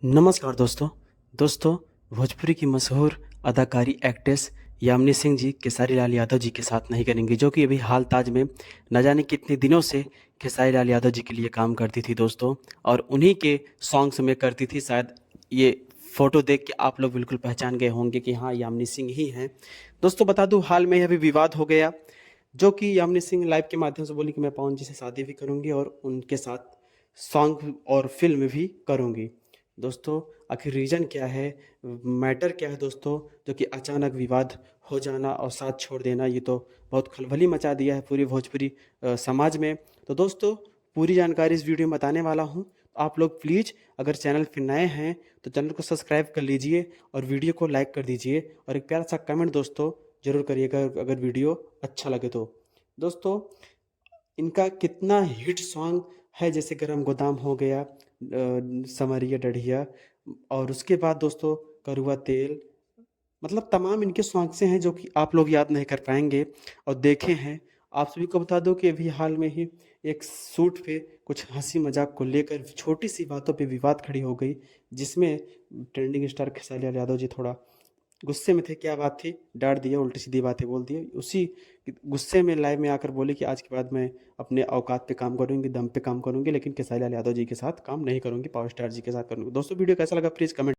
नमस्कार दोस्तों भोजपुरी की मशहूर अदाकारी एक्ट्रेस यामिनी सिंह जी खेसारी लाल यादव जी के साथ नहीं करेंगी, जो कि अभी हाल ताज में न जाने कितने दिनों से खेसारी लाल यादव जी के लिए काम करती थी दोस्तों। और उन्हीं के सॉन्ग्स में करती थी। शायद ये फ़ोटो देख के आप लोग बिल्कुल पहचान गए होंगे कि हाँ, यामिनी सिंह ही हैं। दोस्तों बता दूं, हाल में अभी विवाद हो गया, जो कि यामिनी सिंह लाइव के माध्यम से बोली कि मैं पवन जी से शादी भी करूंगी और उनके साथ सॉन्ग और फिल्म भी करूंगी। दोस्तों आखिर रीज़न क्या है, मैटर क्या है दोस्तों, जो कि अचानक विवाद हो जाना और साथ छोड़ देना, ये तो बहुत खलबली मचा दिया है पूरी भोजपुरी समाज में। तो दोस्तों पूरी जानकारी इस वीडियो में बताने वाला हूँ। आप लोग प्लीज़ अगर चैनल पर नए हैं तो चैनल को सब्सक्राइब कर लीजिए और वीडियो को लाइक कर दीजिए और एक प्यारा सा कमेंट दोस्तों ज़रूर करिएगा अगर वीडियो अच्छा लगे तो। दोस्तों इनका कितना हिट सॉन्ग है, जैसे गरम गोदाम हो गया, समरिया डढ़िया, और उसके बाद दोस्तों करुआ तेल, मतलब तमाम इनके सॉन्ग से हैं जो कि आप लोग याद नहीं कर पाएंगे और देखे हैं। आप सभी को बता दो कि अभी हाल में ही एक शूट पे कुछ हंसी मजाक को लेकर छोटी सी बातों पे विवाद खड़ी हो गई, जिसमें ट्रेंडिंग स्टार खेसारी लाल यादव जी थोड़ा गुस्से में थे। क्या बात थी, डांट दिया, उल्टी सीधी बातें बोल दिए। उसी गुस्से में लाइव में आकर बोले कि आज के बाद मैं अपने औकात पे काम करूंगी, दम पे काम करूंगी, लेकिन खेसारी लाल यादव जी के साथ काम नहीं करूंगी, पावर स्टार जी के साथ करूंगी। दोस्तों वीडियो कैसा लगा प्लीज़ कमेंट